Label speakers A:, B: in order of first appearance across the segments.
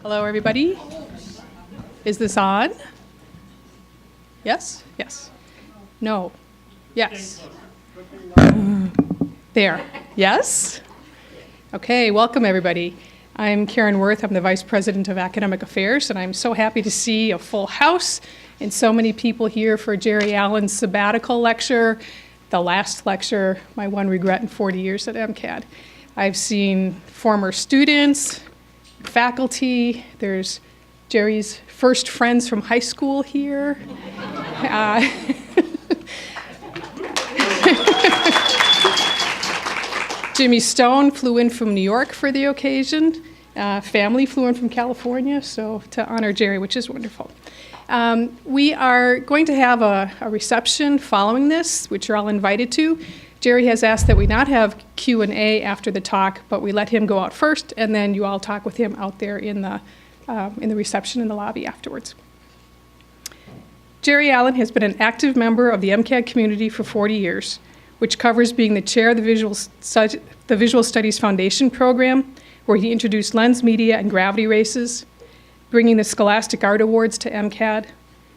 A: Hello, everybody. Is this on? Yes? Yes. No. Yes. There. Yes? Okay, welcome, everybody. I'm Karen Worth. I'm the Vice President of Academic Affairs, and I'm so happy to see a full house and so many people here for Jerry Allan's sabbatical lecture, the last lecture, my one regret in 40 years at MCAD. I've seen former students, faculty. There's Jerry's first friends from high school here. Jimmy Stone flew in from New York for the occasion. Family flew in from California, so to honor Jerry, which is wonderful. We are going to have a reception following this, which you're all invited to. Jerry has asked that we not have Q&A after the talk, but we let him go out first, and then you all talk with him out there in the reception in the lobby afterwards. Jerry Allan has been an active member of the MCAD community for 40 years, which covers being the chair of the Visual Studies Foundation program, where he introduced lens media and gravity races, bringing the Scholastic Art Awards to MCAD,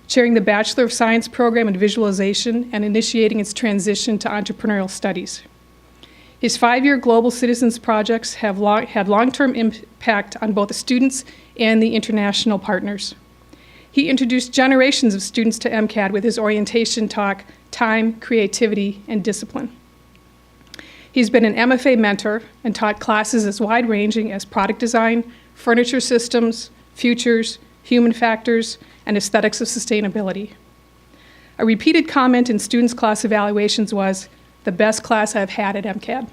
A: chairing the Bachelor of Science program in visualization, and initiating its transition to entrepreneurial studies. His 5-year Global Citizens projects have had long-term impact on both the students and the international partners. He introduced generations of students to MCAD with his orientation talk, Time, Creativity, and Discipline. He's been an MFA mentor and taught classes as wide-ranging as product design, furniture systems, futures, human factors, and aesthetics of sustainability. A repeated comment in students' class evaluations was, the best class I've had at MCAD.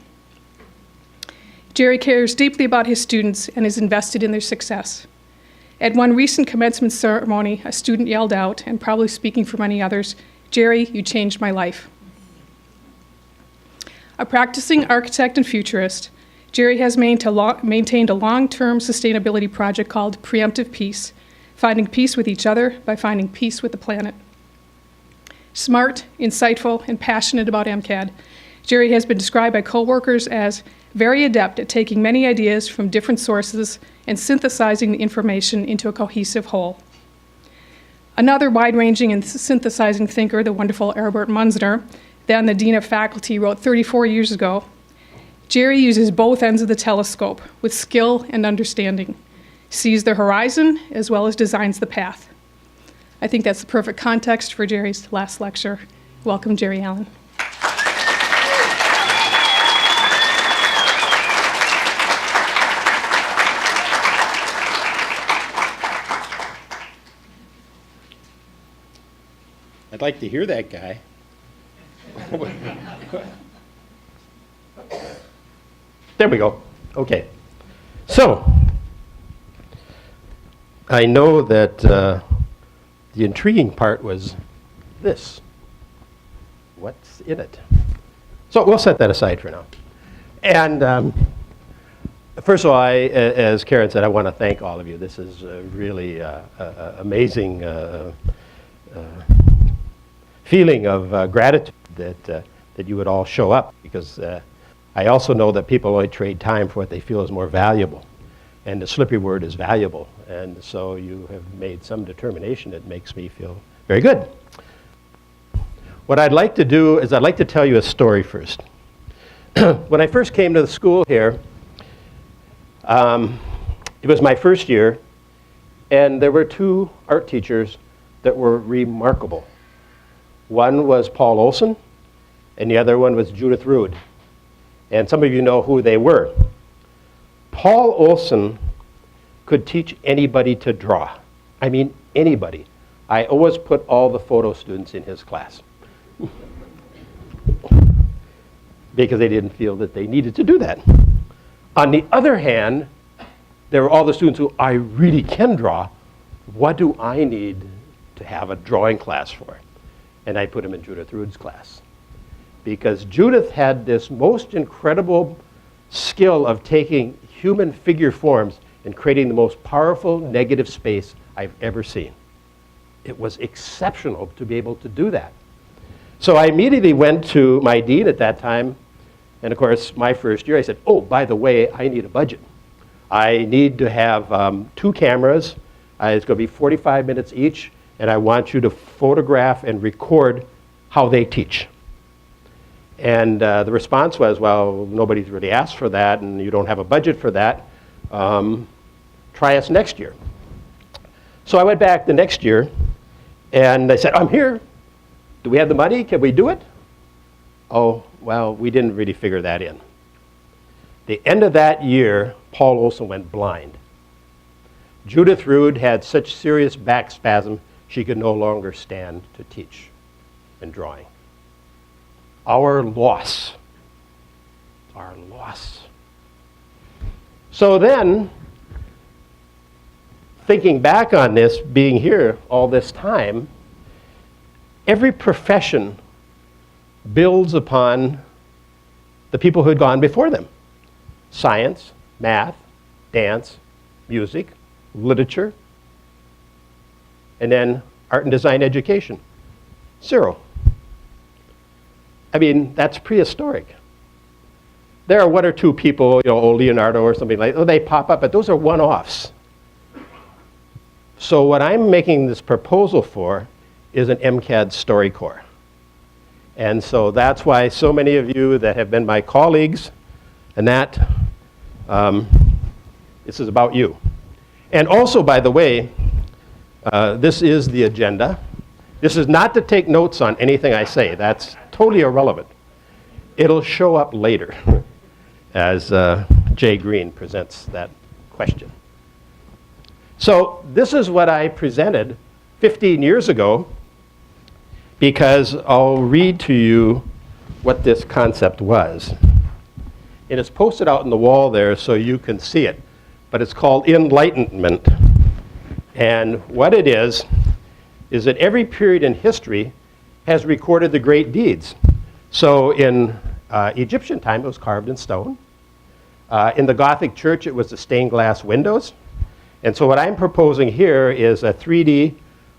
A: Jerry cares deeply about his students and is invested in their success. At one recent commencement ceremony, a student yelled out, and probably speaking for many others, "Jerry, you changed my life." A practicing architect and futurist, Jerry has maintained a long-term sustainability project called Preemptive Peace, finding peace with each other by finding peace with the planet. Smart, insightful, and passionate about MCAD, Jerry has been described by coworkers as very adept at taking many ideas from different sources and synthesizing the information into a cohesive whole. Another wide-ranging and synthesizing thinker, the wonderful Herbert Munzner, then the Dean of Faculty, wrote 34 years ago, Jerry uses both ends of the telescope with skill and understanding, sees the horizon as well as designs the path. I think that's the perfect context for Jerry's last lecture. Welcome, Jerry Allan.
B: I'd like to hear that guy. There we go. Okay. So, I know that the intriguing part was this. What's in it? So we'll set that aside for now. And first of all, as Karen said, I want to thank all of you. This is really amazing feeling of gratitude that you would all show up, because I also know that people only trade time for what they feel is more valuable. And the slippery word is valuable. And so you have made some determination that makes me feel very good. What I'd like to do is I'd like to tell you a story first. When I first came to the school here, it was my first year, and there were 2 art teachers that were remarkable. One was Paul Olson, and the other one was Judith Rood. And some of you know who they were. Paul Olson could teach anybody to draw. I mean, anybody. I always put all the photo students in his class because they didn't feel that they needed to do that. On the other hand, there were all the students who I really can draw. What do I need to have a drawing class for? And I put him in Judith Rood's class, because Judith had this most incredible skill of taking human figure forms and creating the most powerful negative space I've ever seen. It was exceptional to be able to do that. So I immediately went to my dean at that time, and of course, my first year, I said, oh, by the way, I need a budget. I need to have 2 cameras. It's going to be 45 minutes each, and I want you to photograph and record how they teach. And the response was, well, nobody's really asked for that, and you don't have a budget for that. Try us next year. So I went back the next year, and I said, I'm here. Do we have the money? Can we do it? Oh, well, we didn't really figure that in. The end of that year, Paul Olson went blind. Judith Rude had such serious back spasm, she could no longer stand to teach and drawing. Our loss. Our loss. So then, thinking back on this, being here all this time, every profession builds upon the people who had gone before them. Science, math, dance, music, literature, and then art and design education. 0. I mean, that's prehistoric. There are 1 or 2 people, old Leonardo or something like that, they pop up, but those are one-offs. So what I'm making this proposal for is an MCAD StoryCorps. And so that's why so many of you that have been my colleagues, and that, this is about you. And also, by the way, this is the agenda. This is not to take notes on anything I say. That's totally irrelevant. It'll show up later as Jay Green presents that question. So this is what I presented 15 years ago, because I'll read to you what this concept was. And it's posted out on the wall there so you can see it. But it's called enlightenment. And what it is that every period in history has recorded the great deeds. So in Egyptian time, it was carved in stone. In the Gothic church, it was the stained glass windows. And so what I'm proposing here is a 3D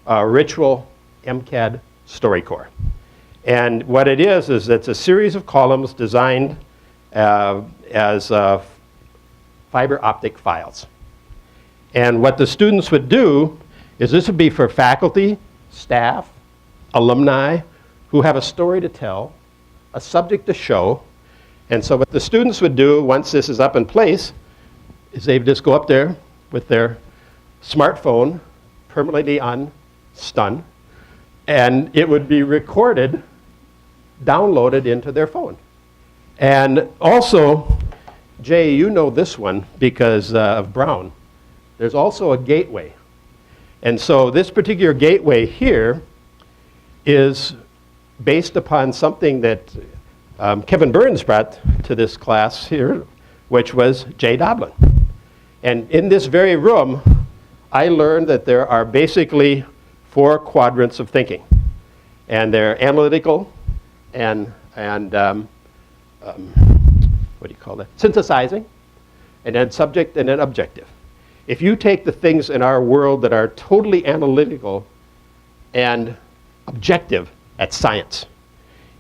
B: ritual MCAD StoryCorps. And what it is it's a series of columns designed as fiber optic files. And what the students would do is this would be for faculty, staff, alumni who have a story to tell, a subject to show. And so what the students would do once this is up in place is they'd just go up there with their smartphone permanently on stun, and it would be recorded, downloaded into their phone. And also, Jay, you know this one because of Brown. There's also a gateway. And so this particular gateway here is based upon something that Kevin Burns brought to this class here, which was Jay Doblin. And in this very room, I learned that there are basically 4 quadrants of thinking. And they're analytical and what do you call that? Synthesizing, and then subject, and then objective. If you take the things in our world that are totally analytical and objective, that's science.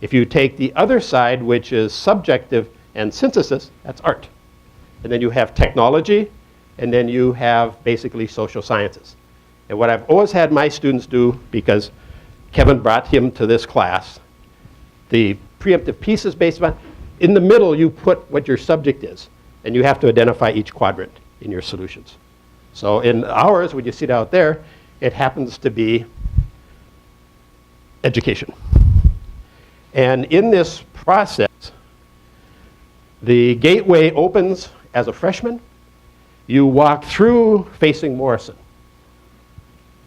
B: If you take the other side, which is subjective and synthesis, that's art. And then you have technology, and then you have basically social sciences. And what I've always had my students do, because Kevin brought him to this class, the preemptive piece is based on, in the middle you put what your subject is, and you have to identify each quadrant in your solutions. So in ours, when you see it out there, it happens to be education. And in this process, the gateway opens as a freshman. You walk through facing Morrison.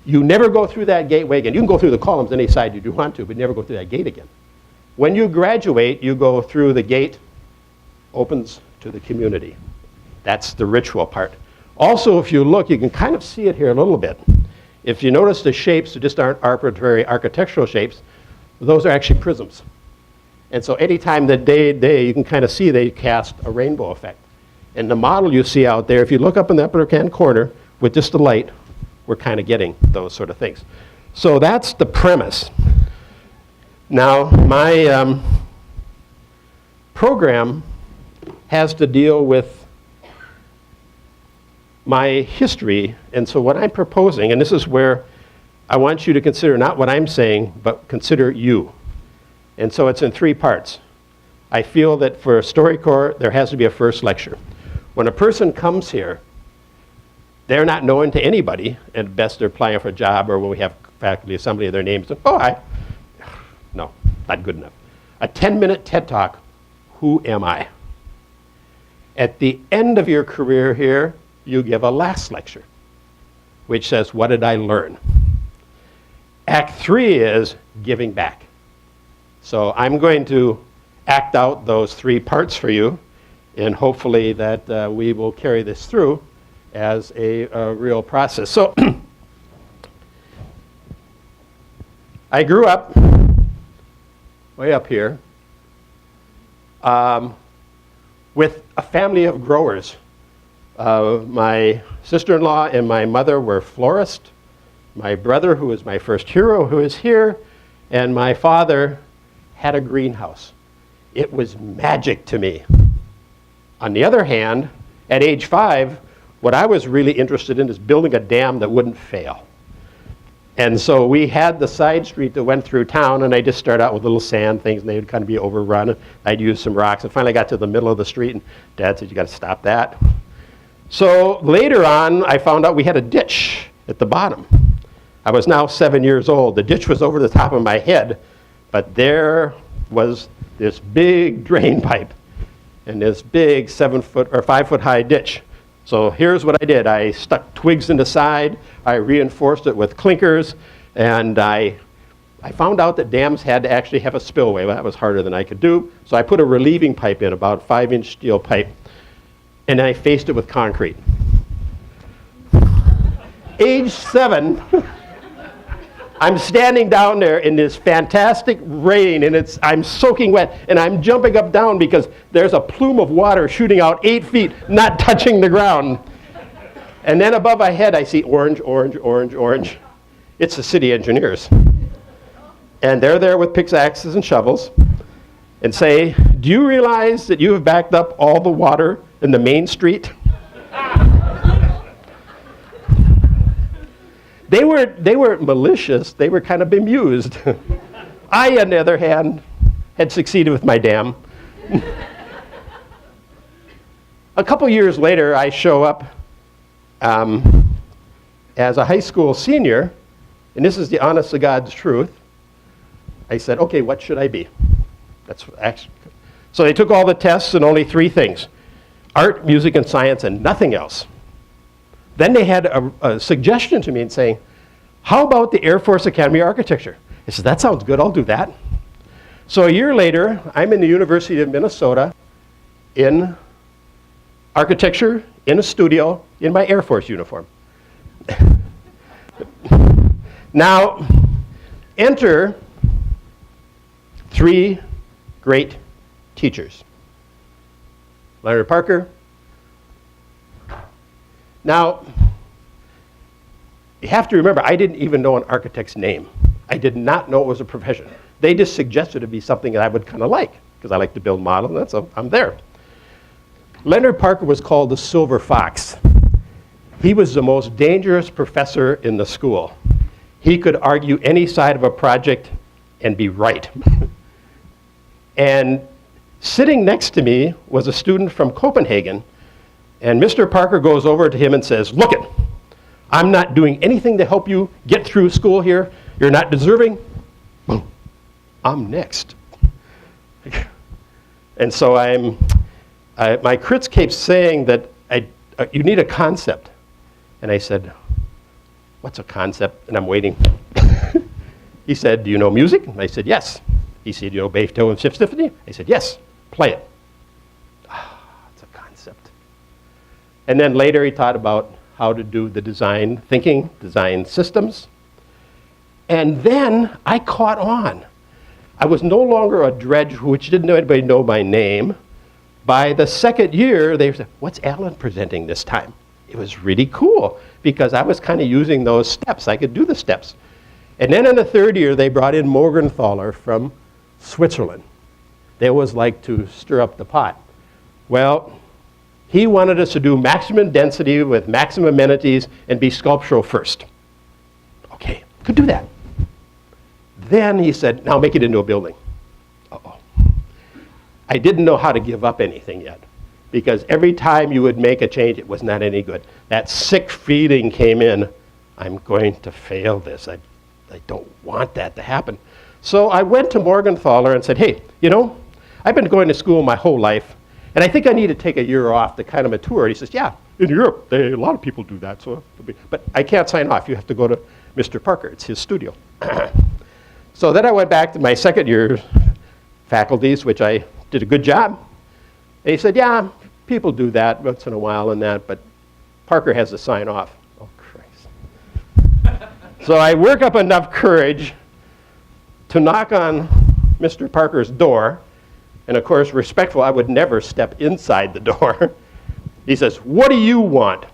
B: You never go through that gateway again. You can go through the columns any side you do want to, but never go through that gate again. When you graduate, you go through the gate, opens to the community. That's the ritual part. Also, if you look, you can kind of see it here a little bit. If you notice the shapes just aren't arbitrary architectural shapes, those are actually prisms. And so anytime that you can kind of see they cast a rainbow effect. And the model you see out there, if you look up in the upper hand corner with just the light, we're kind of getting those sort of things. So that's the premise. Now, my program has to deal with my history. And so what I'm proposing, and this is where I want you to consider not what I'm saying, but consider you. And so it's in 3 parts. I feel that for StoryCorps, there has to be a first lecture. When a person comes here, they're not known to anybody. At best, they're applying for a job, or when we have faculty assembly, their names. No, not good enough. A 10-minute TED Talk, who am I? At the end of your career here, you give a last lecture, which says, what did I learn? Act 3 is giving back. So I'm going to act out those 3 parts for you, and hopefully that we will carry this through as a real process. So I grew up way up here with a family of growers. My sister-in-law and my mother were florists. My brother, who was my first hero, who is here, and my father had a greenhouse. It was magic to me. On the other hand, at age 5, what I was really interested in is building a dam that wouldn't fail. And so we had the side street that went through town, and I just started out with little sand things, and they would kind of be overrun. I'd use some rocks, and finally I got to the middle of the street, and Dad said, you got to stop that. So later on, I found out we had a ditch at the bottom. I was now 7 years old. The ditch was over the top of my head, but there was this big drain pipe and this big 7-foot or 5-foot high ditch. So here's what I did. I stuck twigs in the side, I reinforced it with clinkers, and I found out that dams had to actually have a spillway. Well, that was harder than I could do. So I put a relieving pipe in, about 5-inch steel pipe, and I faced it with concrete. Age 7, I'm standing down there in this fantastic rain, and I'm soaking wet, and I'm jumping up down because there's a plume of water shooting out 8 feet, not touching the ground. And then above my head, I see orange, orange, orange, orange. It's the city engineers. And they're there with pickaxes and shovels and say, do you realize that you have backed up all the water in the main street? They weren't malicious, they were kind of bemused. I, on the other hand, had succeeded with my dam. A couple years later, I show up as a high school senior, and this is the honest to God's truth. I said, okay, what should I be? So they took all the tests and only 3 things: art, music, and science, and nothing else. Then they had a suggestion to me and saying, how about the Air Force Academy of Architecture? I said, that sounds good, I'll do that. So a year later, I'm in the University of Minnesota in architecture, in a studio, in my Air Force uniform. Now, enter 3 great teachers. Leonard Parker. Now, you have to remember, I didn't even know an architect's name. I did not know it was a profession. They just suggested it be something that I would kind of like, because I like to build models, and so I'm there. Leonard Parker was called the Silver Fox. He was the most dangerous professor in the school. He could argue any side of a project and be right. And sitting next to me was a student from Copenhagen, and Mr. Parker goes over to him and says, look it, I'm not doing anything to help you get through school here. You're not deserving. Boom. I'm next. And so my crits kept saying that you need a concept. And I said, what's a concept? And I'm waiting. He said, do you know music? And I said, yes. He said, you know Beethoven's Fifth Symphony? I said, yes. Play it. It's a concept. And then later he taught about how to do the design thinking, design systems. And then I caught on. I was no longer a dredge which didn't anybody know my name. By the second year, they said, what's Allan presenting this time? It was really cool because I was kind of using those steps. I could do the steps. And then in the third year, they brought in Morgenthaler from Switzerland. They always like to stir up the pot. Well, He wanted us to do maximum density with maximum amenities and be sculptural first. Okay, could do that. Then he said, now make it into a building. Uh-oh. I didn't know how to give up anything yet, because every time you would make a change, it was not any good. That sick feeling came in, I'm going to fail this. I don't want that to happen. So I went to Morgenthaler and said, hey, you know, I've been going to school my whole life, and I think I need to take a year off to kind of mature. And he says, yeah, in Europe, a lot of people do that. But I can't sign off. You have to go to Mr. Parker. It's his studio. So then I went back to my second year faculties, which I did a good job. And he said, yeah, people do that once in a while and that, but Parker has to sign off. Oh, Christ. So I work up enough courage to knock on Mr. Parker's door. And of course, respectful, I would never step inside the door. He says, what do you want?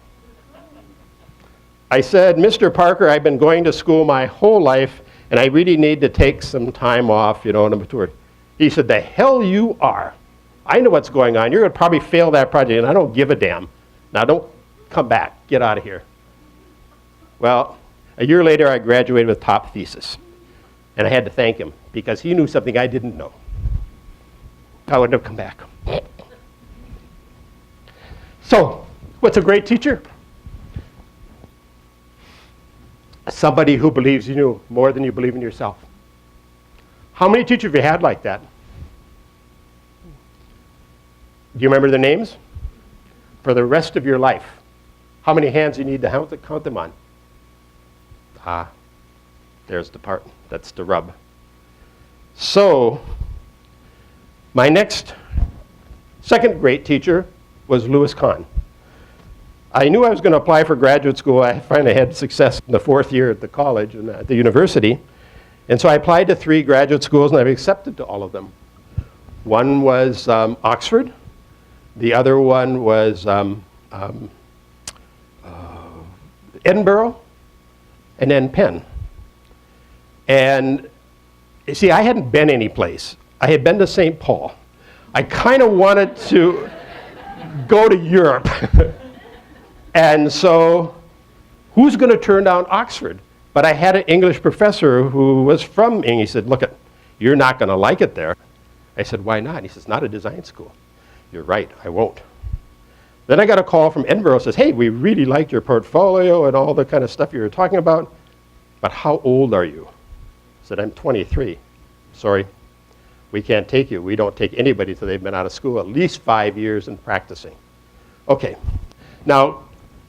B: I said, Mr. Parker, I've been going to school my whole life, and I really need to take some time off, you know, and I'm mature. He said, the hell you are. I know what's going on. You're going to probably fail that project, and I don't give a damn. Now don't come back. Get out of here. Well, a year later, I graduated with top thesis. And I had to thank him, because he knew something I didn't know. I wouldn't have come back. So, what's a great teacher? Somebody who believes in you more than you believe in yourself. How many teachers have you had like that? Do you remember their names? For the rest of your life. How many hands do you need to count them on? Ah, there's the part. That's the rub. So, my second great teacher was Louis Kahn. I knew I was going to apply for graduate school. I finally had success in the fourth year at the college and at the university. And so I applied to 3 graduate schools, and I've accepted to all of them. One was Oxford. The other one was Edinburgh, and then Penn. And you see, I hadn't been any place. I had been to St. Paul. I kind of wanted to go to Europe. And so, who's going to turn down Oxford? But I had an English professor who was from England. He said, look, you're not going to like it there. I said, why not? He says, not a design school. You're right, I won't. Then I got a call from Edinburgh that says, hey, we really liked your portfolio and all the kind of stuff you were talking about, but how old are you? I said, I'm 23. Sorry, we can't take you. We don't take anybody till they've been out of school at least 5 years and practicing. Okay, now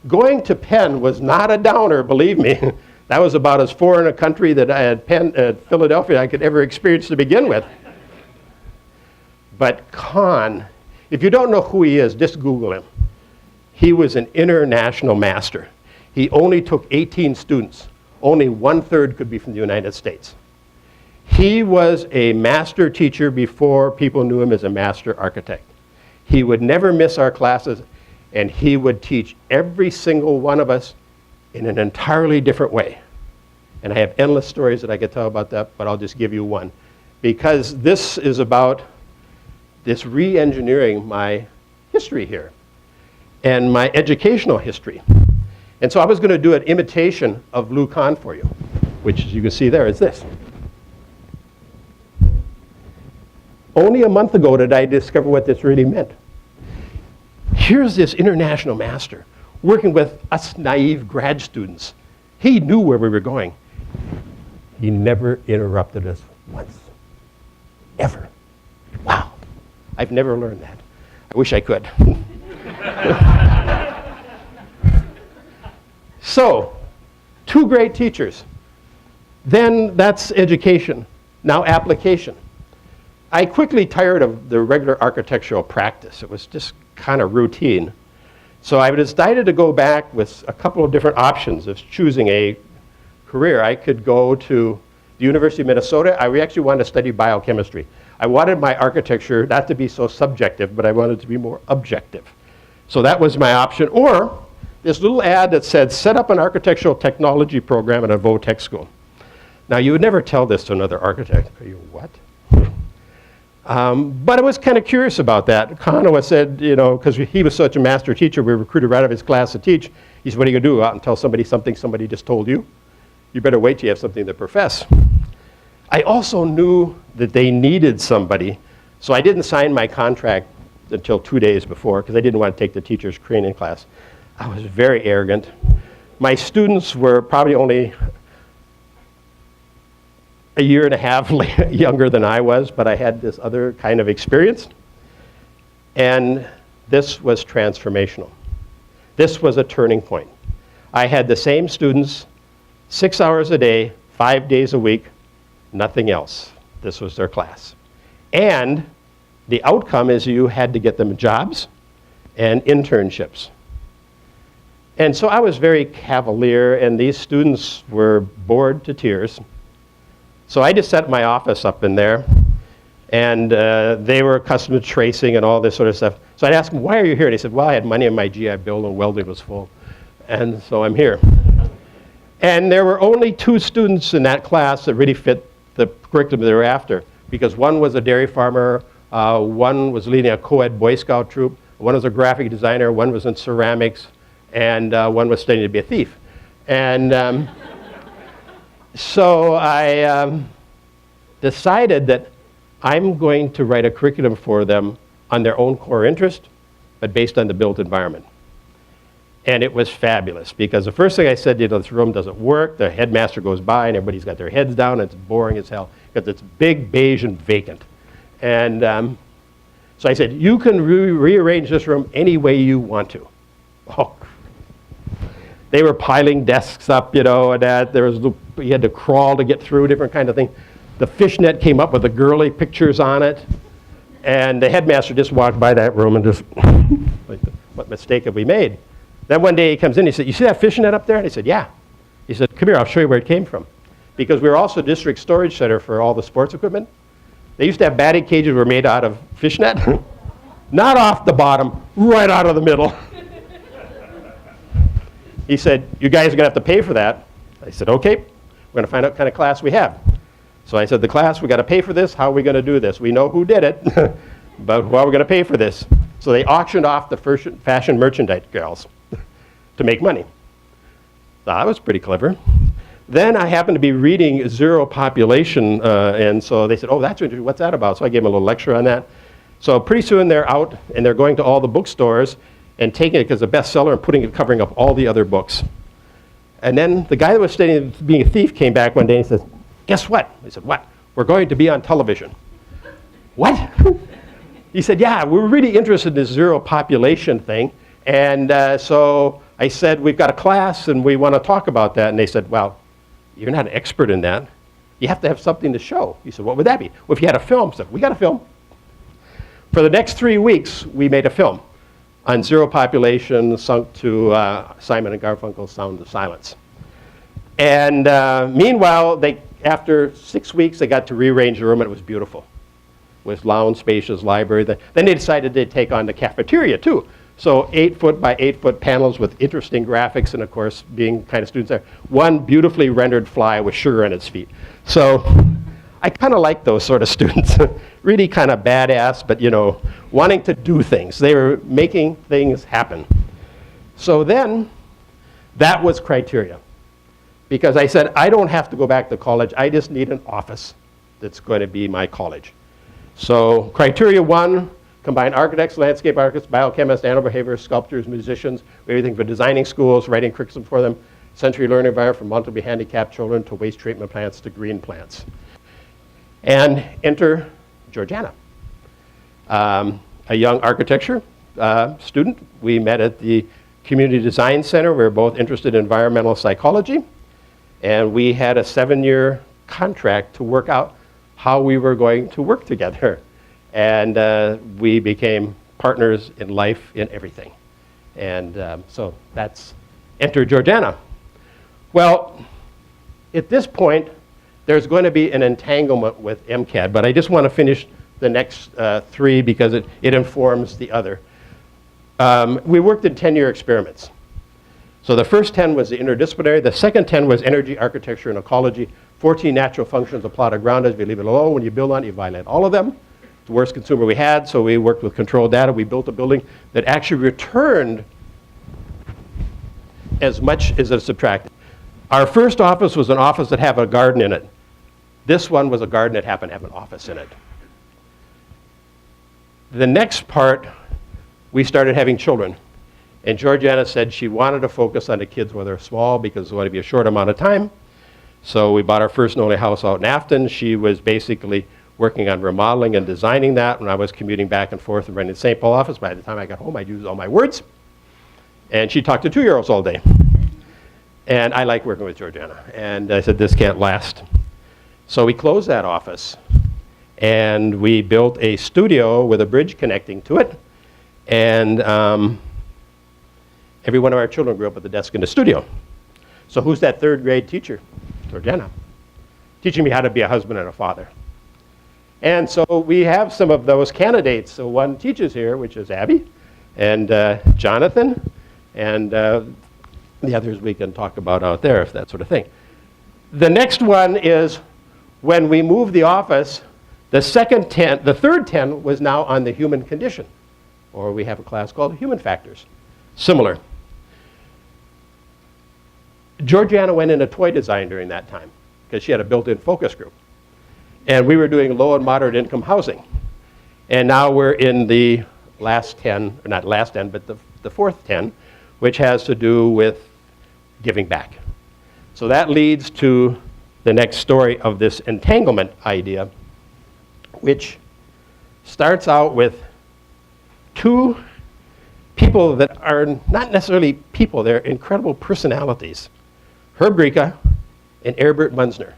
B: going to Penn was not a downer, believe me. That was about as foreign a country that I had at Philadelphia I could ever experience to begin with. But Kahn, if you don't know who he is, just Google him. He was an international master. He only took 18 students. Only 1/3 could be from the United States. He was a master teacher before people knew him as a master architect. He would never miss our classes, and he would teach every single one of us in an entirely different way. And I have endless stories that I could tell about that, but I'll just give you one. Because this is about this re-engineering my history here and my educational history. And so I was going to do an imitation of Lou Kahn for you, which, as you can see there, is this. Only a month ago did I discover what this really meant. Here's this international master working with us naive grad students. He knew where we were going. He never interrupted us once, ever. Wow, I've never learned that. I wish I could. So, 2 great teachers. Then that's education. Now application. I quickly tired of the regular architectural practice. It was just kind of routine. So I decided to go back with a couple of different options of choosing a career. I could go to the University of Minnesota. I actually wanted to study biochemistry. I wanted my architecture not to be so subjective, but I wanted it to be more objective. So that was my option. Or this little ad that said, set up an architectural technology program at a vo-tech. Tech school. Now, you would never tell this to another architect. Are you, what? Well, I said, okay, I'll do that. But I was kind of curious about that. Kanawa said, you know, because he was such a master teacher, we recruited right out of his class to teach. He said, what are you going to do? Go out and tell somebody something somebody just told you? You better wait till you have something to profess. I also knew that they needed somebody, so I didn't sign my contract until 2 days before because I didn't want to take the teacher's training class. I was very arrogant. My students were probably only a year and a half younger than I was, but I had this other kind of experience. And this was transformational. This was a turning point. I had the same students 6 hours a day, 5 days a week, nothing else. This was their class. And the outcome is you had to get them jobs and internships. And so I was very cavalier, and these students were bored to tears. So I just set my office up in there, and they were accustomed to tracing and all this sort of stuff. So I'd ask them, why are you here? And they said, well, I had money in my GI Bill and welding was full, and so I'm here. And there were only 2 students in that class that really fit the curriculum they were after, because one was a dairy farmer, one was leading a co-ed Boy Scout troop, one was a graphic designer, one was in ceramics, and one was studying to be a thief. And so I decided that I'm going to write a curriculum for them on their own core interest, but based on the built environment. And it was fabulous, because the first thing I said, you know, this room doesn't work, the headmaster goes by and everybody's got their heads down, and it's boring as hell, because it's big, beige, and vacant. And so I said, you can rearrange this room any way you want to. Oh, they were piling desks up, you know, and that there was, you had to crawl to get through, different kind of thing. The fishnet came up with the girly pictures on it, and the headmaster just walked by that room and just, like, what mistake have we made? Then one day he comes in, he said, you see that fishnet up there? And I said, yeah. He said, come here, I'll show you where it came from. Because we were also district storage center for all the sports equipment. They used to have batting cages that were made out of fishnet. Not off the bottom, right out of the middle. He said, you guys are going to have to pay for that. I said, okay, we're going to find out what kind of class we have. So I said, the class, we got to pay for this. How are we going to do this? We know who did it, but how are we going to pay for this? So they auctioned off the fashion merchandise girls to make money. So that was pretty clever. Then I happened to be reading Zero Population, and so they said, oh, that's interesting. What's that about? So I gave them a little lecture on that. So pretty soon they're out, and they're going to all the bookstores and taking it as a bestseller and putting it, covering up all the other books. And then the guy that was studying being a thief came back one day and he says, guess what? I said, what? We're going to be on television. What? He said, yeah, we're really interested in this zero population thing. And so I said, we've got a class and we want to talk about that. And they said, well, you're not an expert in that. You have to have something to show. He said, what would that be? Well, if you had a film. I said, we got a film. For the next 3 weeks, we made a film on zero population, sunk to Simon and Garfunkel's Sound of Silence. And meanwhile, after 6 weeks, they got to rearrange the room, and it was beautiful, with lounge, spacious library. Then they decided they'd take on the cafeteria, too. So 8-foot by 8-foot panels with interesting graphics, and of course, being kind of students there, one beautifully rendered fly with sugar on its feet. So I kind of like those sort of students. Really kind of badass, but, you know, wanting to do things. They were making things happen. So then, that was criteria. Because I said, I don't have to go back to college. I just need an office that's going to be my college. So criteria 1, combine architects, landscape architects, biochemists, animal behaviorists, sculptors, musicians, everything from designing schools, writing curriculum for them, sensory learning environment from multiply handicapped children to waste treatment plants to green plants. And enter Georgiana, a young architecture student. We met at the Community Design Center. We were both interested in environmental psychology. And we had a 7-year contract to work out how we were going to work together. And we became partners in life, in everything. And so that's enter Georgiana. Well, at this point, there's going to be an entanglement with MCAD, but I just want to finish the next 3 because it informs the other. We worked in 10-year experiments. So the first 10 was the interdisciplinary. The second 10 was energy, architecture, and ecology. 14 natural functions of plot of ground. As we leave it alone, when you build on it, you violate all of them. the worst consumer we had, so we worked with control data. We built a building that actually returned as much as it subtracted. Our first office was an office that had a garden in it. This one was a garden that happened to have an office in it. The next part, we started having children. And Georgiana said she wanted to focus on the kids when they're small because it wanted to be a short amount of time. So we bought our first and only house out in Afton. She was basically working on remodeling and designing that when I was commuting back and forth and running the St. Paul office. By the time I got home, I'd used all my words. And she talked to 2-year-olds all day. And I like working with Georgiana. And I said, this can't last. So we closed that office. And we built a studio with a bridge connecting to it. And every one of our children grew up with a desk in the studio. So who's that 3rd grade teacher? Georgiana, teaching me how to be a husband and a father. And so we have some of those candidates. So one teaches here, which is Abby, and Jonathan, and the others we can talk about out there, if that sort of thing. The next one is when we moved the office, the 3rd 10 was now on the human condition, or we have a class called Human Factors. Similar. Georgiana went into toy design during that time because she had a built-in focus group. And we were doing low and moderate income housing. And now we're in the last 10, or not last 10, but the 4th 10, which has to do with giving back. So that leads to the next story of this entanglement idea, which starts out with 2 people that are not necessarily people, they're incredible personalities. Herb Grieca and Herbert Munzner.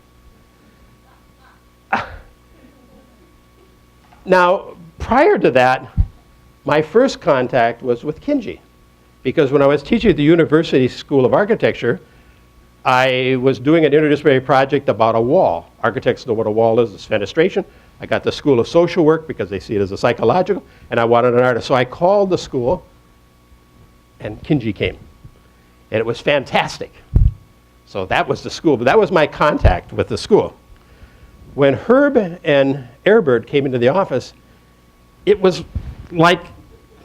B: Now, prior to that, my first contact was with Kinji, because when I was teaching at the University School of Architecture, I was doing an interdisciplinary project about a wall. Architects know what a wall is, it's fenestration. I got the School of Social Work because they see it as a psychological, and I wanted an artist. So I called the school, and Kinji came. And it was fantastic. So that was the school, but that was my contact with the school. When Herb and Airbird came into the office, it was like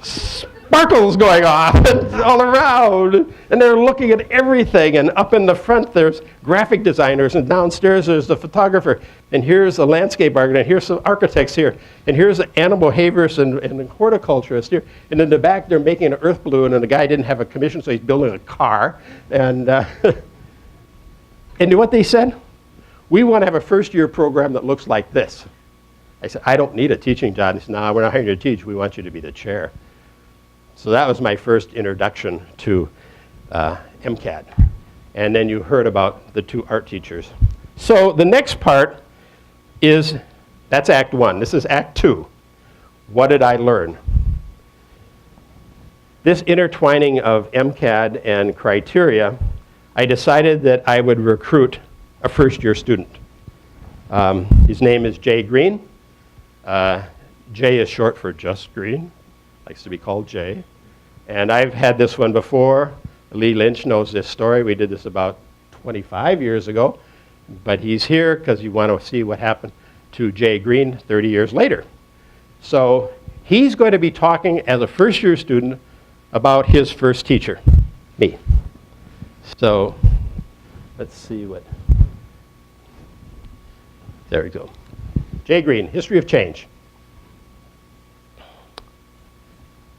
B: sparkles going off all around. And they're looking at everything. And up in the front, there's graphic designers. And downstairs, there's the photographer. And here's a landscape architect. Here's some architects here. And here's an animal behaviorist and a horticulturist here. And in the back, they're making an earth balloon. And the guy didn't have a commission, so he's building a car. And you know what they said? We want to have a first-year program that looks like this. I said, I don't need a teaching job. He said, no, we're not hiring you to teach. We want you to be the chair. So that was my first introduction to MCAD. And then you heard about the 2 art teachers. So the next part is, that's Act 1. This is Act 2. What did I learn? This intertwining of MCAD and criteria, I decided that I would recruit a first-year student. His name is Jay Green. Jay is short for Just Green. Likes to be called Jay. And I've had this one before. Lee Lynch knows this story. We did this about 25 years ago. But he's here because you want to see what happened to Jay Green 30 years later. So he's going to be talking as a first-year student about his first teacher, me. So let's see what, there we go. Jay Green, History of Change.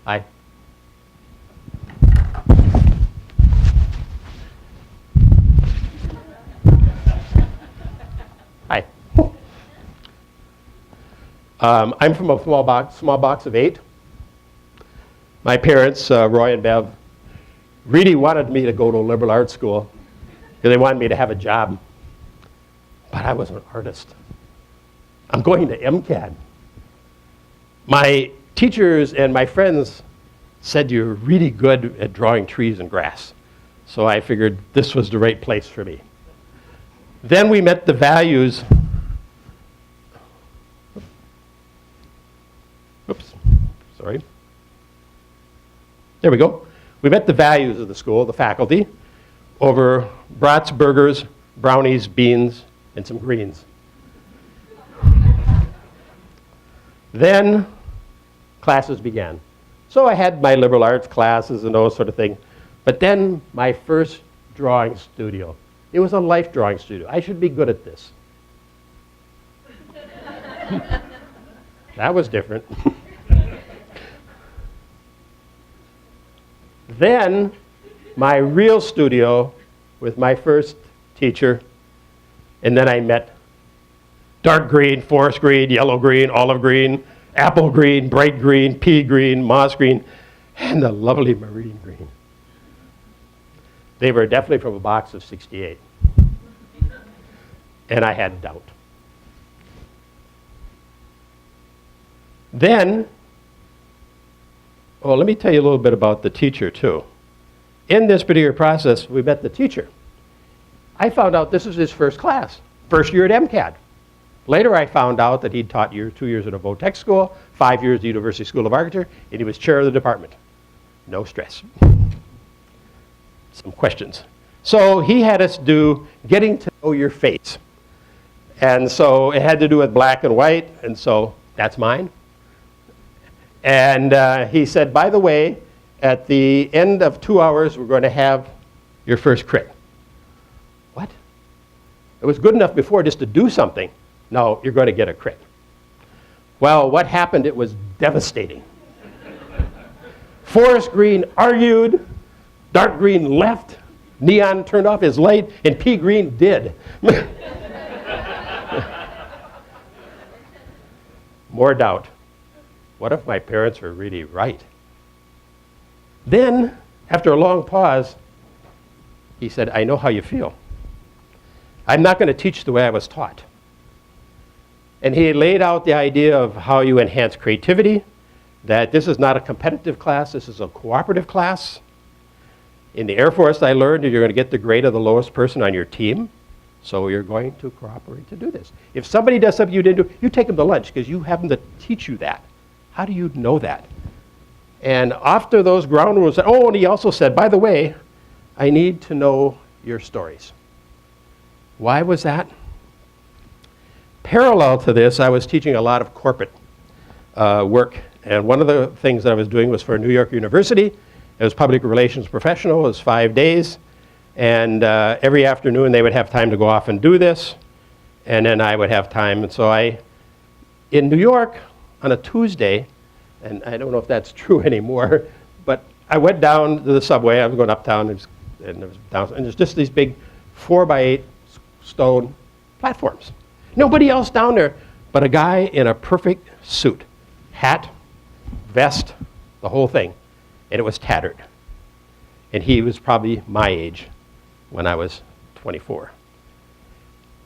B: Hi. Hi. I'm from a small box of 8. My parents, Roy and Bev, really wanted me to go to a liberal arts school because they wanted me to have a job. But I was an artist. I'm going to MCAD. My teachers and my friends said you're really good at drawing trees and grass. So I figured this was the right place for me. Then we met the values. Oops, sorry. There we go. We met the values of the school, the faculty, over brats, burgers, brownies, beans, and some greens. Then classes began. So I had my liberal arts classes and those sort of things. But then my first drawing studio. It was a life drawing studio. I should be good at this. That was different. Then my real studio with my first teacher, and then I met dark green, forest green, yellow green, olive green, apple green, bright green, pea green, moss green, and the lovely marine green. They were definitely from a box of 68. And I had doubt. Then, well, let me tell you a little bit about the teacher, too. In this particular process, we met the teacher. I found out this was his first class, first year at MCAD. Later, I found out that he'd taught 2 years at a Vo-Tech school, 5 years at the University School of Architecture, and he was chair of the department. No stress. Some questions. So he had us do getting to know your face. And so it had to do with black and white, and so that's mine. And he said, by the way, at the end of 2 hours, we're going to have your first crit. What? It was good enough before just to do something. No, you're going to get a crit. Well, what happened? It was devastating. Forest green argued, dark green left, neon turned off his light, and pea green did. More doubt. What if my parents were really right? Then, after a long pause, he said, I know how you feel. I'm not going to teach the way I was taught. And he laid out the idea of how you enhance creativity, that this is not a competitive class, this is a cooperative class. In the Air Force, I learned that you're going to get the grade of the lowest person on your team, so you're going to cooperate to do this. If somebody does something you didn't do, you take them to lunch because you have them to teach you that. How do you know that? And after those ground rules, oh, and he also said, by the way, I need to know your stories. Why was that? Parallel to this, I was teaching a lot of corporate work. And one of the things that I was doing was for New York University. It was public relations professional. It was 5 days. And every afternoon, they would have time to go off and do this. And then I would have time. And so in New York, on a Tuesday, and I don't know if that's true anymore, but I went down to the subway. I was going uptown, and there's just these big 4x8 stone platforms. Nobody else down there but a guy in a perfect suit, hat, vest, the whole thing, and it was tattered. And he was probably my age when I was 24.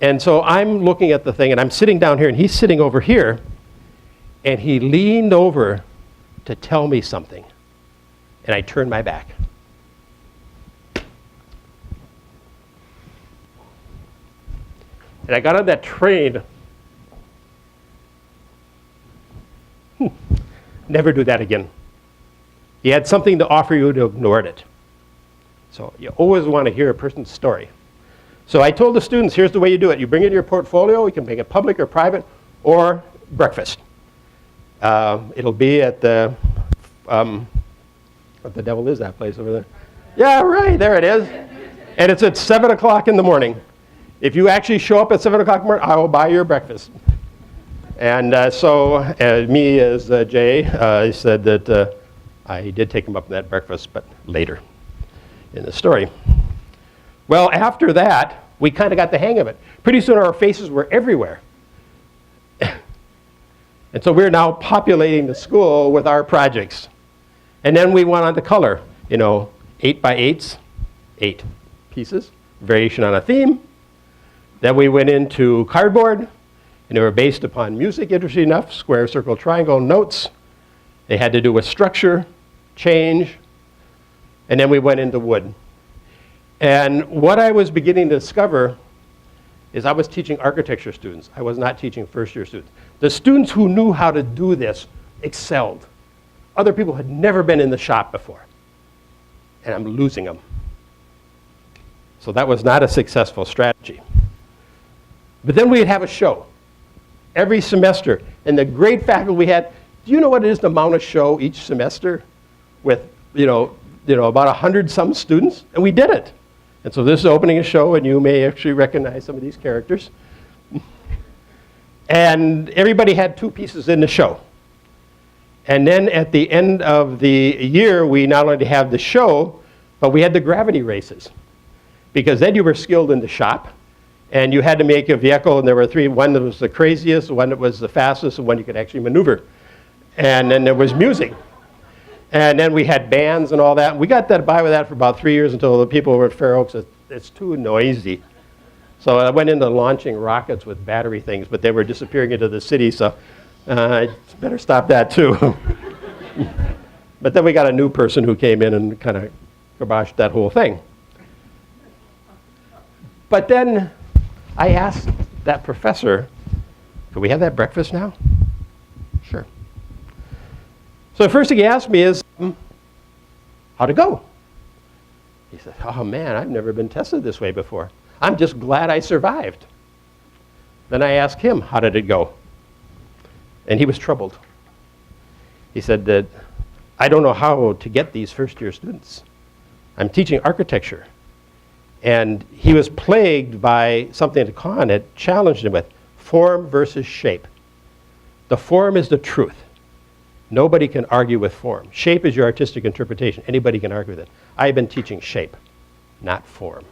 B: And so I'm looking at the thing, and I'm sitting down here, and he's sitting over here, and he leaned over to tell me something, and I turned my back. And I got on that train. Never do that again. He had something to offer you, to ignored it. So you always want to hear a person's story. So I told the students, here's the way you do it. You bring it in your portfolio. You can make it public or private or breakfast. It'll be at the, what the devil is that place over there? Yeah, right, there it is. And it's at 7 o'clock in the morning. If you actually show up at 7 o'clock in the morning, I will buy your breakfast. And so me as Jay, I said that I did take him up on that breakfast, but later in the story. Well, after that, we kind of got the hang of it. Pretty soon our faces were everywhere. And so we're now populating the school with our projects. And then we went on to color, 8x8s, 8 pieces, variation on a theme. Then we went into cardboard, and they were based upon music, interesting enough, square, circle, triangle, notes. They had to do with structure, change, and then we went into wood. And what I was beginning to discover is I was teaching architecture students. I was not teaching first-year students. The students who knew how to do this excelled. Other people had never been in the shop before, and I'm losing them. So that was not a successful strategy. But then we'd have a show. every semester. And the great faculty we had, do you know what it is to mount a show each semester with, about 100 some students? And we did it. And so this is opening a show, and you may actually recognize some of these characters. And everybody had 2 pieces in the show. And then at the end of the year, we not only had the show, but we had the gravity races. Because then you were skilled in the shop, and you had to make a vehicle, and there were 3, one that was the craziest, one that was the fastest, and one you could actually maneuver. And then there was music. And then we had bands and all that. We got by with that for about 3 years until the people over at Fair Oaks said, it's too noisy. So I went into launching rockets with battery things, but they were disappearing into the city, so I better stop that too. But then we got a new person who came in and kind of kiboshed that whole thing. But then I asked that professor, could we have that breakfast now? Sure. So the first thing he asked me is, how'd it go? He said, oh man, I've never been tested this way before. I'm just glad I survived. Then I asked him, how did it go? And he was troubled. He said that, I don't know how to get these first-year students. I'm teaching architecture. And he was plagued by something that Kahn had challenged him with, form versus shape. The form is the truth. Nobody can argue with form. Shape is your artistic interpretation. Anybody can argue with it. I've been teaching shape, not form.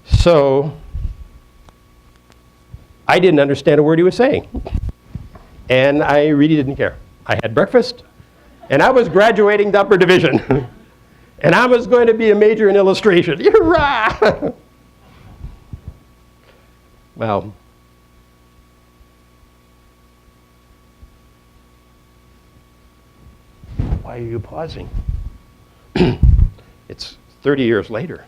B: So I didn't understand a word he was saying. And I really didn't care. I had breakfast, and I was graduating to upper division. And I was going to be a major in illustration. Hurrah! Well, why are you pausing? It's 30 years later.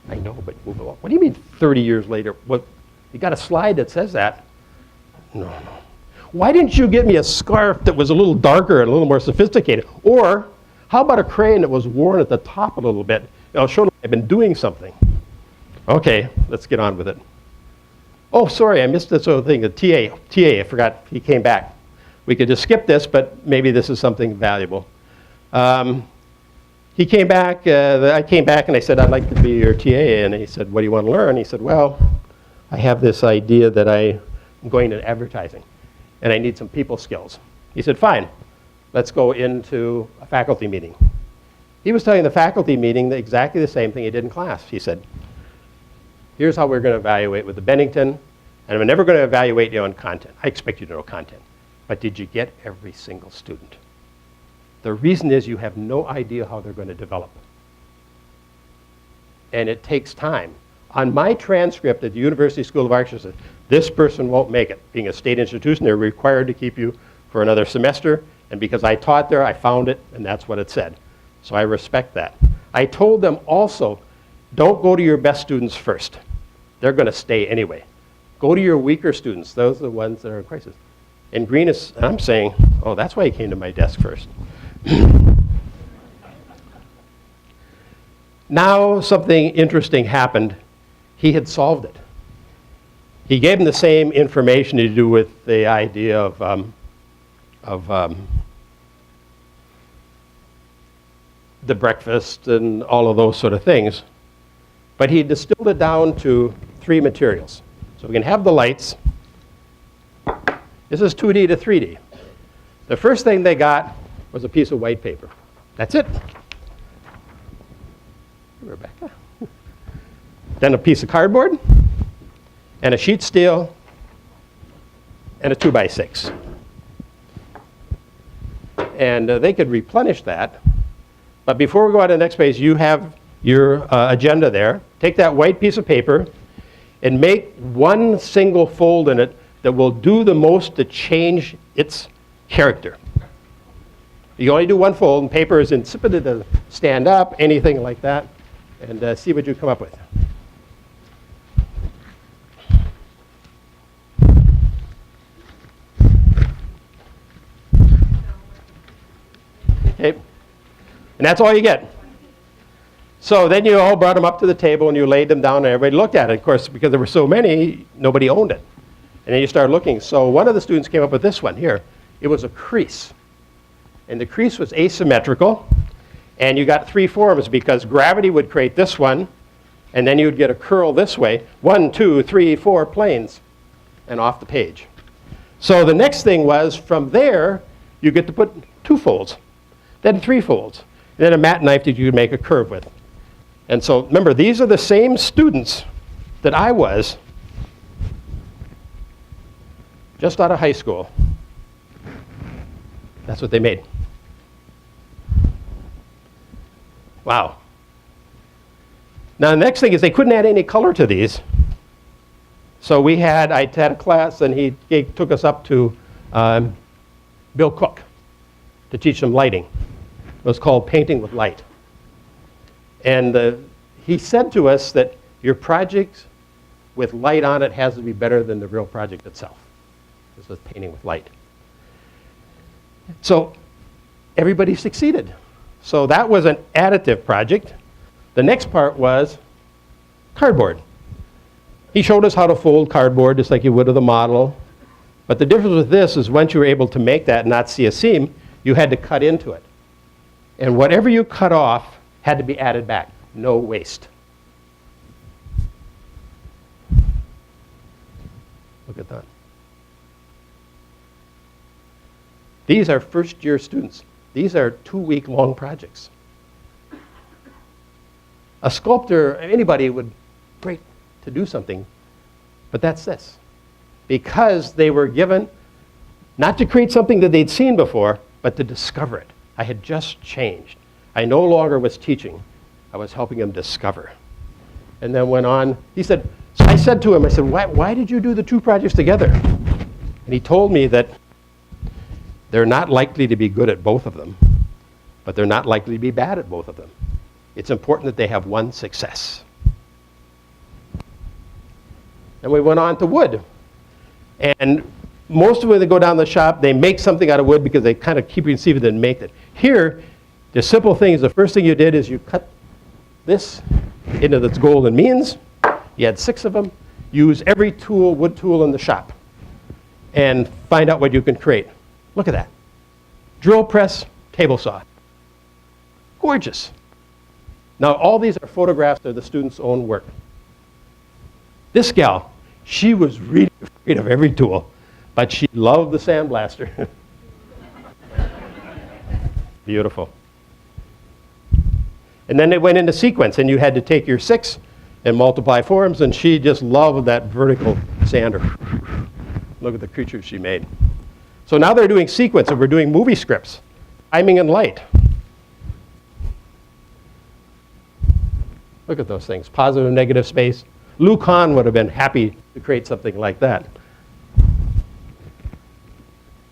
B: I know, but move along. What do you mean 30 years later? What, you got a slide that says that? No. Why didn't you get me a scarf that was a little darker and a little more sophisticated? Or how about a crayon that was worn at the top a little bit? I'll show them I've been doing something. Okay, let's get on with it. Oh, sorry, I missed this other thing. The TA, I forgot he came back. We could just skip this, but maybe this is something valuable. He came back, I came back and I said, I'd like to be your TA. And he said, what do you want to learn? He said, well, I have this idea that I'm going into advertising and I need some people skills. He said, fine, let's go into a faculty meeting. He was telling the faculty meeting exactly the same thing he did in class. He said, here's how we're going to evaluate with the Bennington, and I'm never going to evaluate you on content. I expect you to know content. But did you get every single student? The reason is you have no idea how they're going to develop. And it takes time. On my transcript at the University School of Architecture, this person won't make it. Being a state institution, they're required to keep you for another semester. And because I taught there, I found it, and that's what it said. So I respect that. I told them also, don't go to your best students first. They're going to stay anyway. Go to your weaker students. Those are the ones that are in crisis. And Green is, I'm saying, oh, that's why he came to my desk first. Now something interesting happened. He had solved it. He gave him the same information to do with the idea of the breakfast and all of those sort of things. But he distilled it down to 3 materials. So we can have the lights. This is 2D to 3D. The first thing they got was a piece of white paper. That's it. Rebecca. Then a piece of cardboard, and a sheet steel, and a 2x6. And they could replenish that. But before we go on to the next page, you have your agenda there. Take that white piece of paper and make one single fold in it that will do the most to change its character. You only do one fold, and paper is insipid to stand up, anything like that, and see what you come up with. Okay, and that's all you get. So then you all brought them up to the table and you laid them down and everybody looked at it. Of course, because there were so many, nobody owned it. And then you started looking. So one of the students came up with this one here. It was a crease. And the crease was asymmetrical. And you got three forms because gravity would create this one. And then you'd get a curl this way. 1, 2, 3, 4 planes. And off the page. So the next thing was, from there, you get to put 2 folds. Then 3 folds. And then a mat knife that you could make a curve with. And so remember, these are the same students that I was just out of high school. That's what they made. Wow. Now the next thing is they couldn't add any color to these. So I had a class and he took us up to Bill Cook to teach them lighting. It was called Painting with Light. And he said to us that your project with light on it has to be better than the real project itself. This was painting with light. So everybody succeeded. So that was an additive project. The next part was cardboard. He showed us how to fold cardboard just like you would with a model. But the difference with this is once you were able to make that and not see a seam, you had to cut into it. And whatever you cut off had to be added back. No waste. Look at that. These are first-year students. These are 2-week-long projects. A sculptor, anybody would great to do something, but that's this. Because they were given not to create something that they'd seen before, but to discover it. I had just changed. I no longer was teaching. I was helping him discover. And then went on. He said, so I said to him, I said, why did you do the 2 projects together? And he told me that they're not likely to be good at both of them, but they're not likely to be bad at both of them. It's important that they have one success. And we went on to wood. And most of when they go down the shop, they make something out of wood because they kind of keep receiving it and make it. Here, the simple thing is the first thing you did is you cut this into its golden means. You had 6 of them. Use every tool, wood tool in the shop, and find out what you can create. Look at that. Drill press, table saw. Gorgeous. Now, all these are photographs of the students' own work. This gal, she was really afraid of every tool, but she loved the sandblaster. Beautiful. And then they went into sequence, and you had to take your 6 and multiply forms, and she just loved that vertical sander. Look at the creatures she made. So now they're doing sequence, and we're doing movie scripts, timing and light. Look at those things, positive, negative space. Lou Kahn would have been happy to create something like that.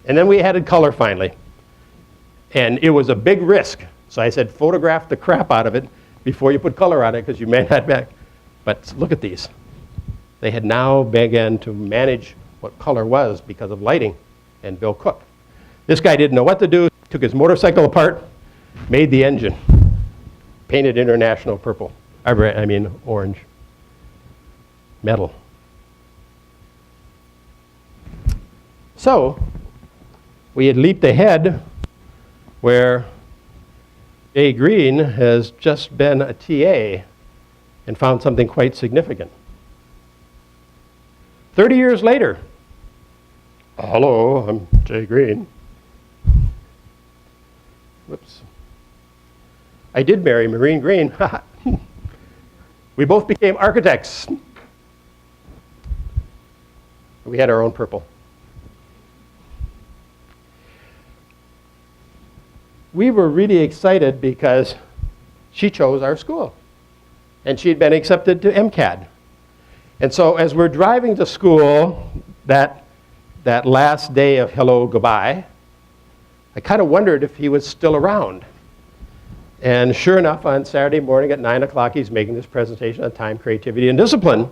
B: And then we added color finally. And it was a big risk. So I said, photograph the crap out of it before you put color on it, because you may not back. But look at these. They had now begun to manage what color was because of lighting and Bill Cook. This guy didn't know what to do, took his motorcycle apart, made the engine, painted International purple. I mean orange. Metal. So, we had leaped ahead where Jay Green has just been a TA and found something quite significant. 30 years later, hello, I'm Jay Green. Whoops. I did marry Maureen Green. We both became architects. We had our own purple. We were really excited because she chose our school. And she'd been accepted to MCAD. And so as we're driving to school that last day of hello, goodbye, I kind of wondered if he was still around. And sure enough, on Saturday morning at 9 o'clock, he's making this presentation on time, creativity, and discipline.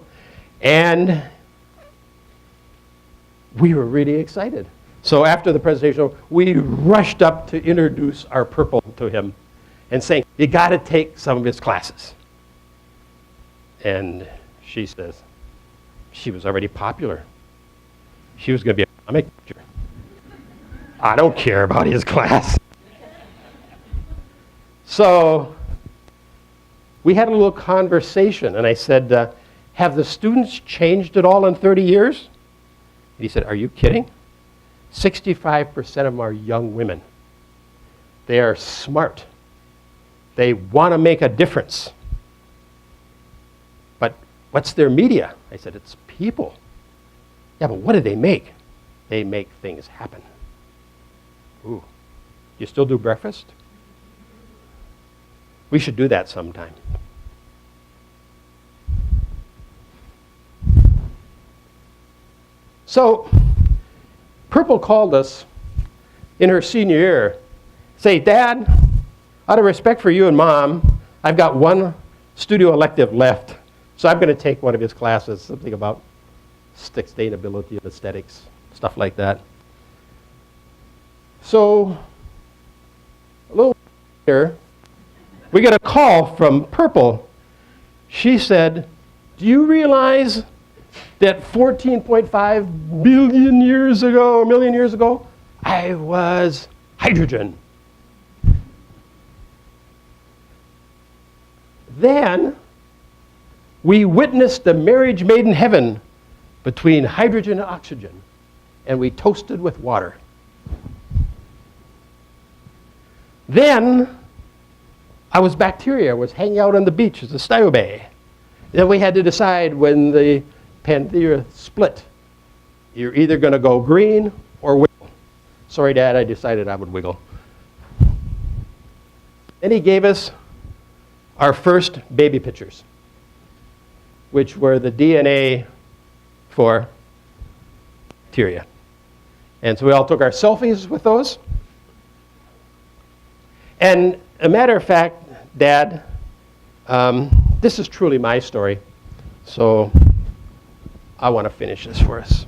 B: And we were really excited. So after the presentation, we rushed up to introduce our purple to him. and saying, you got to take some of his classes. And she says, she was already popular. She was going to be a comic teacher. I don't care about his class. So we had a little conversation, and I said, have the students changed at all in 30 years? And he said, are you kidding? 65% of them are young women. They are smart. They want to make a difference. But what's their media? I said, it's people. Yeah, but what do they make? They make things happen. Ooh, you still do breakfast? We should do that sometime. So, Purple called us in her senior year, say, Dad, out of respect for you and Mom, I've got one studio elective left, so I'm going to take one of his classes, something about sustainability and aesthetics, stuff like that. So, a little later, we get a call from Purple. She said, do you realize that 14.5 billion years ago, a million years ago, I was hydrogen? Then we witnessed the marriage made in heaven between hydrogen and oxygen, and we toasted with water. Then I was bacteria. I was hanging out on the beach as a styobe. Then we had to decide when the Panthera split. You're either going to go green or wiggle. Sorry, Dad, I decided I would wiggle. Then he gave us our first baby pictures, which were the DNA for bacteria. And so we all took our selfies with those. And a matter of fact, Dad, this is truly my story, so I want to finish this for us.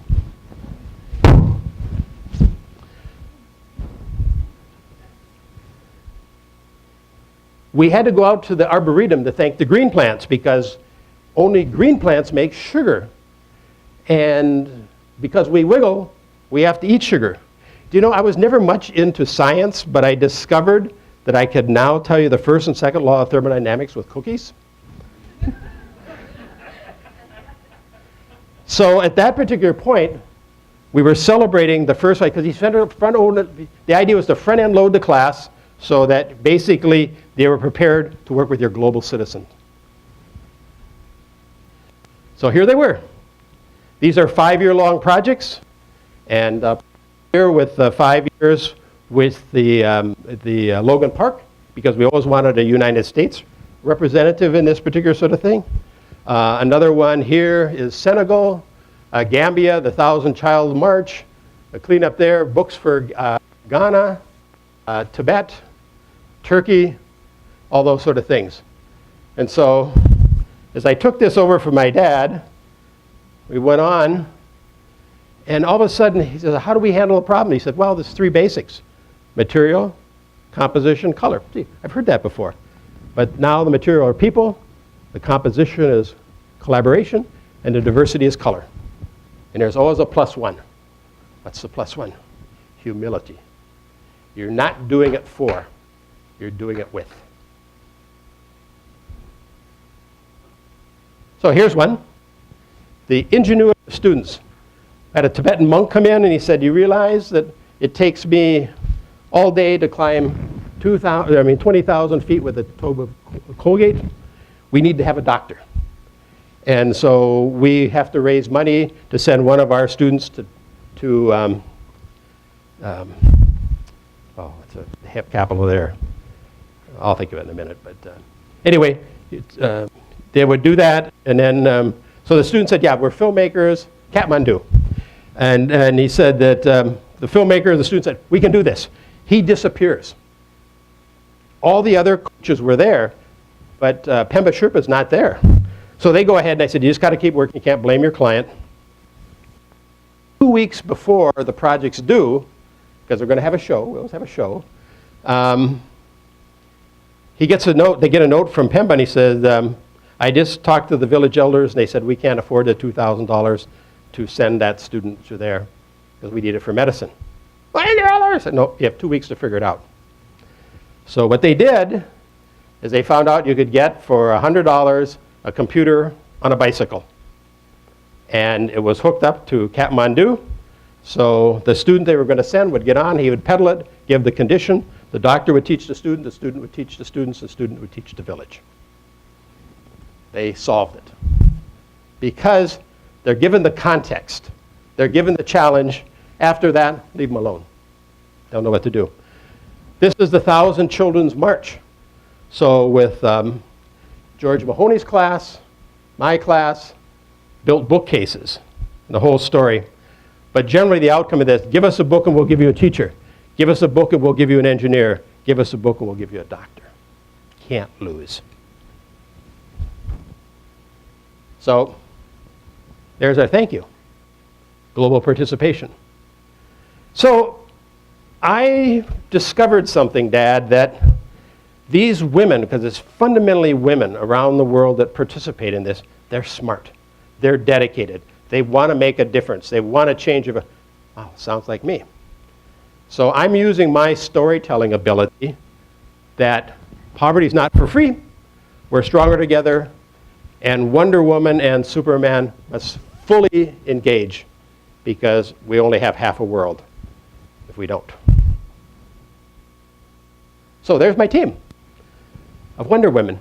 B: We had to go out to the arboretum to thank the green plants because only green plants make sugar. And because we wiggle, we have to eat sugar. Do you know, I was never much into science, but I discovered that I could now tell you the first and second law of thermodynamics with cookies. So at that particular point, we were celebrating the first, because the idea was to front-end load the class so that basically they were prepared to work with your global citizen. So here they were. These are 5-year-long projects, and here with 5 years with the Logan Park, because we always wanted a United States representative in this particular sort of thing. Another one here is Senegal, Gambia, the 1,000-Child March, a cleanup there, books for Ghana, Tibet, Turkey, all those sort of things. And so, as I took this over from my dad, we went on, and all of a sudden, he says, how do we handle a problem? He said, well, there's 3 basics: material, composition, color. See, I've heard that before. But now the material are people, the composition is collaboration, and the diversity is color. And there's always a +1. What's the +1? Humility. You're not doing it for, you're doing it with. So here's one. The ingenuity of students. I had a Tibetan monk come in and he said, you realize that it takes me all day to climb 20,000 feet with a tube of Colgate? We need to have a doctor. And so we have to raise money to send one of our students to it's a hip capital there. I'll think of it in a minute. But anyway, they would do that. And then, so the student said, yeah, we're filmmakers, Kathmandu. And he said that the filmmaker, the student said, we can do this. He disappears. All the other coaches were there, but Pemba Sherpa's not there. So they go ahead and I said, you just got to keep working. You can't blame your client. 2 weeks before the project's due, because we're going to have a show, we always have a show, he gets a note, they get a note from Pemba, and he says, I just talked to the village elders, and they said we can't afford the $2,000 to send that student to there because we need it for medicine. Why are there others? I said, no, you have 2 weeks to figure it out. So what they did is they found out you could get for $100 a computer on a bicycle. And it was hooked up to Kathmandu. So the student they were going to send would get on, he would pedal it, give the condition, the doctor would teach the student would teach the students, the student would teach the village. They solved it. Because they're given the context, they're given the challenge. After that, leave them alone. Don't know what to do. This is the 1,000 Children's March. So with George Mahoney's class, my class, built bookcases, the whole story. But generally the outcome of this, give us a book and we'll give you a teacher. Give us a book and we'll give you an engineer. Give us a book and we'll give you a doctor. Can't lose. So there's our thank you. Global participation. So I discovered something, Dad, that these women, because it's fundamentally women around the world that participate in this, they're smart. They're dedicated. They want to make a difference. They want to change. Wow, sounds like me. So I'm using my storytelling ability that poverty is not for free. We're stronger together. And Wonder Woman and Superman must fully engage because we only have half a world if we don't. So there's my team of Wonder Women.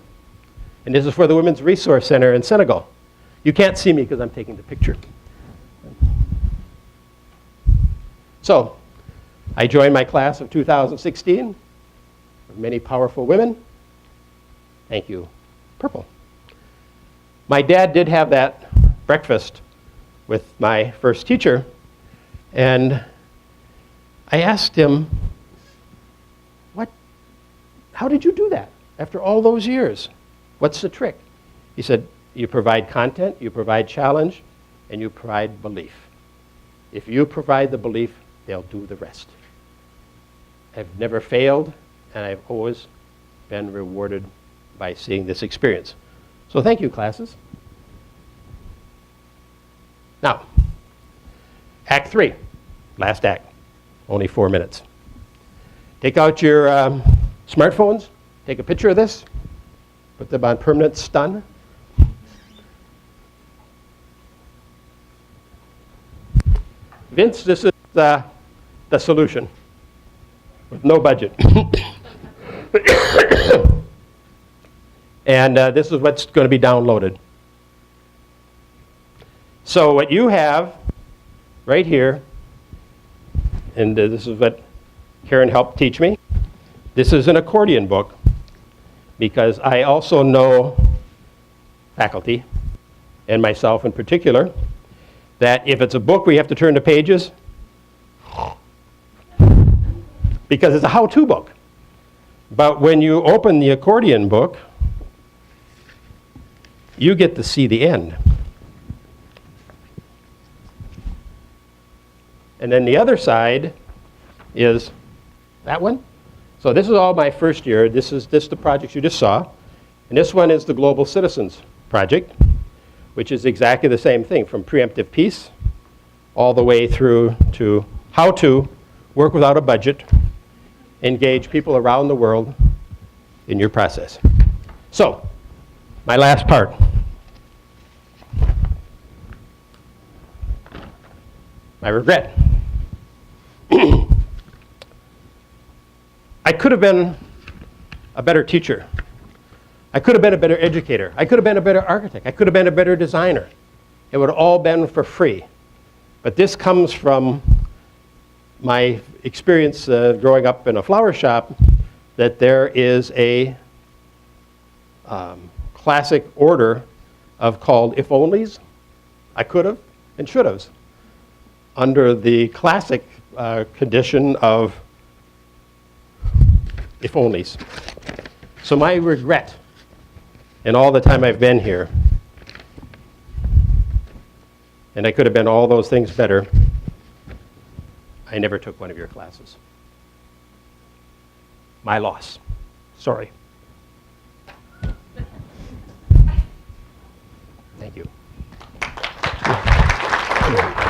B: And this is for the Women's Resource Center in Senegal. You can't see me because I'm taking the picture. So I joined my class of 2016 with many powerful women. Thank you, purple. My dad did have that breakfast with my first teacher, and I asked him, how did you do that after all those years? What's the trick? He said, you provide content, you provide challenge, and you provide belief. If you provide the belief, they'll do the rest. I've never failed, and I've always been rewarded by seeing this experience. So thank you, classes. Now, Act 3, last act, only 4 minutes. Take out your smartphones, take a picture of this, put them on permanent stun. Vince, this is the solution with no budget. And this is what's going to be downloaded. So what you have right here, and this is what Karen helped teach me. This is an accordion book because I also know faculty, and myself in particular, that if it's a book we have to turn the pages, because it's a how-to book. But when you open the accordion book, you get to see the end. And then the other side is that one. So this is all my first year. This is the projects you just saw. And this one is the Global Citizens Project, which is exactly the same thing, from preemptive peace all the way through to how to work without a budget, engage people around the world in your process. So, my last part. My regret. I could have been a better teacher. I could have been a better educator. I could have been a better architect. I could have been a better designer. It would have all been for free. But this comes from my experience growing up in a flower shop, that there is a classic order of called if-onlys. I could have and should have, under the classic condition of if-onlys. So my regret in all the time I've been here, and I could have been all those things better, I never took one of your classes. My loss. Sorry. you.